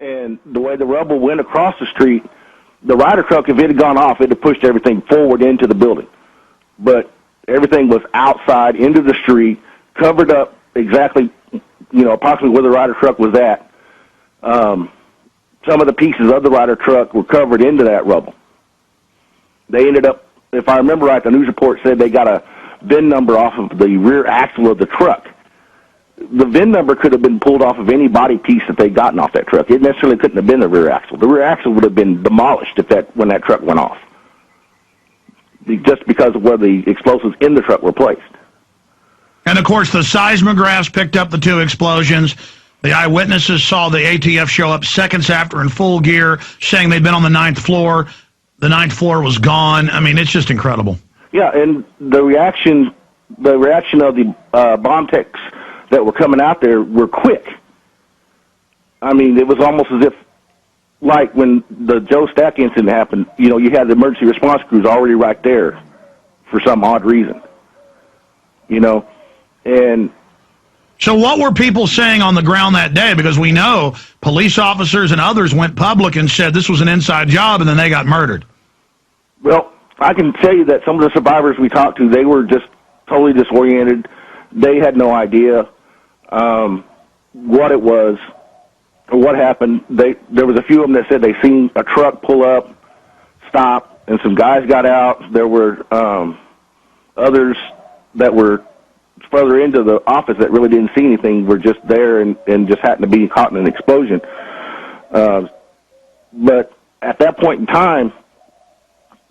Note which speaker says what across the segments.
Speaker 1: And the way the rubble went across the street, the Ryder truck, if it had gone off, it had pushed everything forward into the building. But everything was outside, into the street, covered up exactly, approximately where the Ryder truck was at. Some of the pieces of the Ryder truck were covered into that rubble. They ended up, if I remember right, the news report said they got a VIN number off of the rear axle of the truck. The VIN number could have been pulled off of any body piece that they'd gotten off that truck. It necessarily couldn't have been the rear axle. The rear axle would have been demolished when that truck went off, just because of where the explosives in the truck were placed.
Speaker 2: And, of course, the seismographs picked up the two explosions. The eyewitnesses saw the ATF show up seconds after in full gear, saying they'd been on the 9th floor. The 9th floor was gone. I mean, it's just incredible.
Speaker 1: Yeah, and the reaction of the bomb techs that were coming out there were quick. I mean, it was almost as if, like when the Joe Stack incident happened, you had the emergency response crews already right there for some odd reason. And
Speaker 2: so what were people saying on the ground that day? Because we know police officers and others went public and said this was an inside job, and then they got murdered.
Speaker 1: Well, I can tell you that some of the survivors we talked to, they were just totally disoriented. They had no idea what it was or what happened. There was a few of them that said they seen a truck pull up, stop, and some guys got out. There were others that were further into the office that really didn't see anything, were just there and just happened to be caught in an explosion. But at that point in time,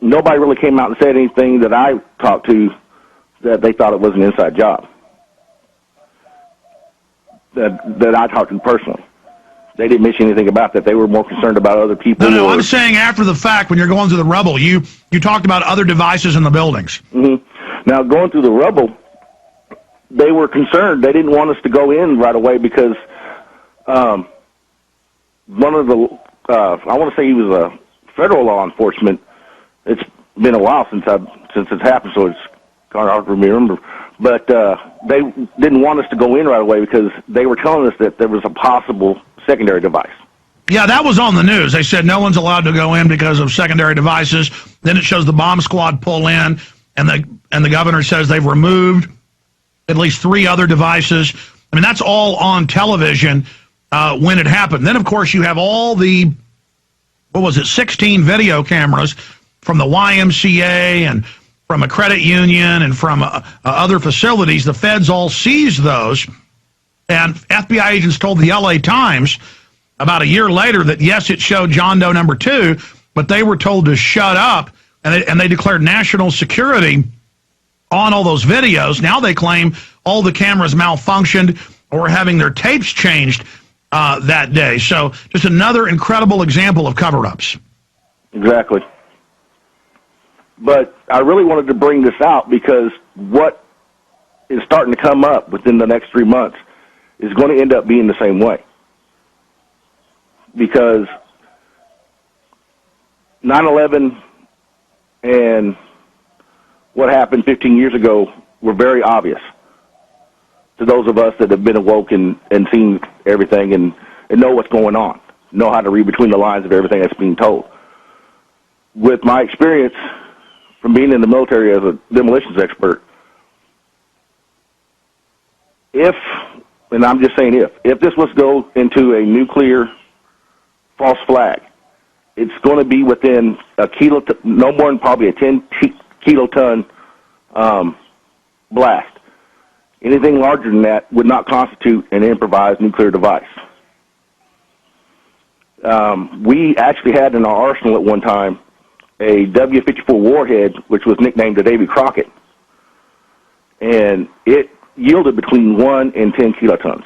Speaker 1: nobody really came out and said anything that I talked to that they thought it was an inside job. That I talked to personally. They didn't mention anything about that. They were more concerned about other people.
Speaker 2: No, I'm saying after the fact, when you're going through the rubble, you talked about other devices in the buildings.
Speaker 1: Mm-hmm. Now, going through the rubble, they were concerned. They didn't want us to go in right away because one of the, I want to say he was a federal law enforcement. It's been a while since it's happened, so it's kind of hard for me to remember. But they didn't want us to go in right away because they were telling us that there was a possible secondary device.
Speaker 2: Yeah, that was on the news. They said no one's allowed to go in because of secondary devices. Then it shows the bomb squad pull in, and the governor says they've removed at least 3 other devices. I mean, that's all on television when it happened. Then, of course, you have all the, 16 video cameras from the YMCA and from a credit union and from other facilities. The feds all seized those, and FBI agents told the LA Times about a year later that, yes, it showed John Doe number 2, but they were told to shut up, and they declared national security on all those videos. Now they claim all the cameras malfunctioned or were having their tapes changed that day. So just another incredible example of cover-ups.
Speaker 1: Exactly. But I really wanted to bring this out because what is starting to come up within the next 3 months is going to end up being the same way. Because 9/11 and what happened 15 years ago were very obvious to those of us that have been awoke and seen everything and know what's going on, know how to read between the lines of everything that's being told. With my experience from being in the military as a demolitions expert, and I'm just saying if this was to go into a nuclear false flag, it's going to be within a kilo, no more than probably a 10 kiloton blast. Anything larger than that would not constitute an improvised nuclear device. We actually had in our arsenal at one time a W-54 warhead, which was nicknamed the Davy Crockett, and it yielded between 1 and 10 kilotons,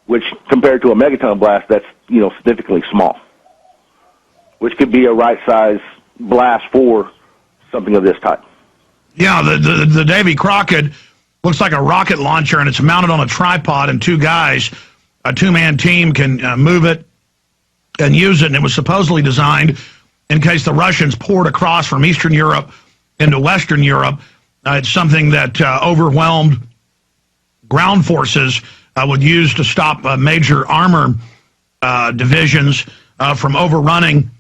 Speaker 1: which compared to a megaton blast, that's significantly small, which could be a right size blast for something of this type.
Speaker 2: Yeah, the Davy Crockett looks like a rocket launcher, and it's mounted on a tripod, and 2 guys, a 2-man team, can move it and use it. And it was supposedly designed in case the Russians poured across from Eastern Europe into Western Europe. It's something that overwhelmed ground forces would use to stop major armor divisions from overrunning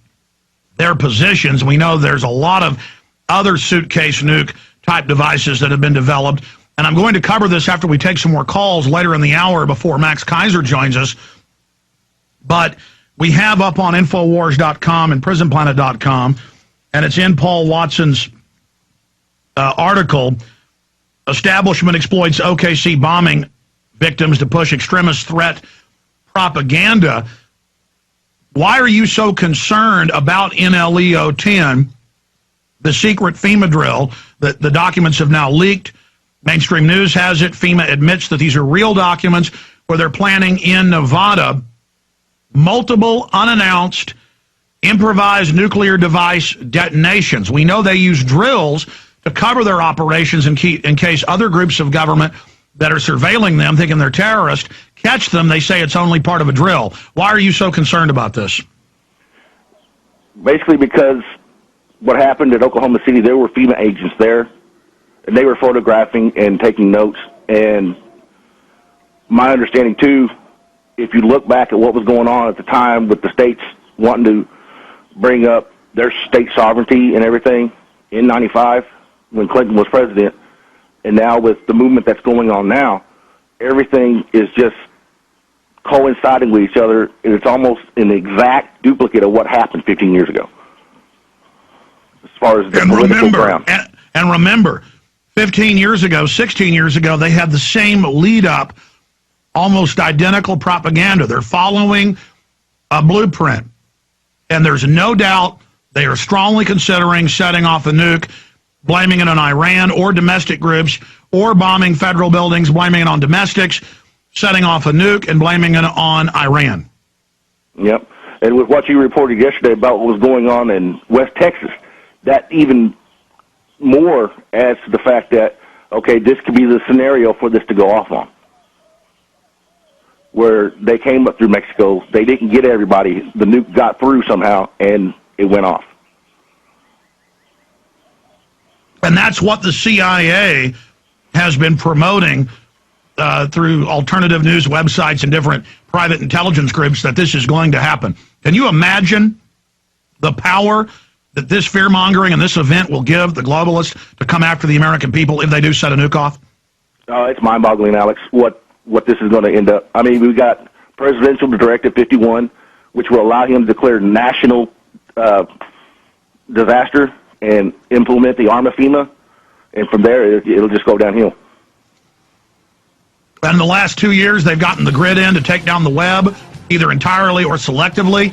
Speaker 2: their positions. We know there's a lot of other suitcase nuke type devices that have been developed. And I'm going to cover this after we take some more calls later in the hour before Max Kaiser joins us. But we have up on Infowars.com and PrisonPlanet.com, and it's in Paul Watson's article, Establishment Exploits OKC Bombing Victims to Push Extremist Threat Propaganda. Why are you so concerned about NLEO 10, the secret FEMA drill that the documents have now leaked? Mainstream news has it. FEMA admits that these are real documents where they're planning in Nevada multiple unannounced improvised nuclear device detonations. We know they use drills to cover their operations in case other groups of government that are surveilling them, thinking they're terrorists, catch them. They say it's only part of a drill. Why are you so concerned about this?
Speaker 1: Basically because what happened at Oklahoma City, there were FEMA agents there, and they were photographing and taking notes. And my understanding, too, if you look back at what was going on at the time with the states wanting to bring up their state sovereignty and everything in 95 when Clinton was president, and now with the movement that's going on now, everything is just coinciding with each other, and it's almost an exact duplicate of what happened 15 years ago as far as the political ground.
Speaker 2: And remember, 15 years ago, 16 years ago, they had the same lead-up, almost identical propaganda. They're following a blueprint, and there's no doubt they are strongly considering setting off a nuke, blaming it on Iran or domestic groups, or bombing federal buildings, blaming it on domestics, setting off a nuke, and blaming it on Iran.
Speaker 1: Yep. And with what you reported yesterday about what was going on in West Texas, that even more adds to the fact that, okay, this could be the scenario for this to go off on, where they came up through Mexico, they didn't get everybody, the nuke got through somehow, and it went off.
Speaker 2: And that's what the CIA has been promoting through alternative news websites and different private intelligence groups, that this is going to happen. Can you imagine the power that this fear-mongering and this event will give the globalists to come after the American people if they do set a nuke off?
Speaker 1: It's mind-boggling, Alex, what this is going to end up. I mean, we've got Presidential Directive 51, which will allow him to declare national disaster and implement the arm of FEMA, and from there, it'll just go downhill.
Speaker 2: And in the last 2 years, they've gotten the grid in to take down the web, either entirely or selectively.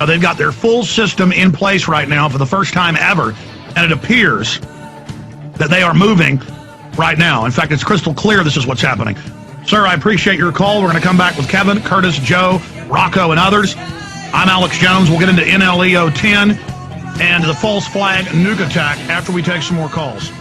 Speaker 2: They've got their full system in place right now for the first time ever, and it appears that they are moving right now. In fact, it's crystal clear this is what's happening. Sir, I appreciate your call. We're going to come back with Kevin, Curtis, Joe, Rocco, and others. I'm Alex Jones. We'll get into NLEO 10 and the false flag nuke attack after we take some more calls.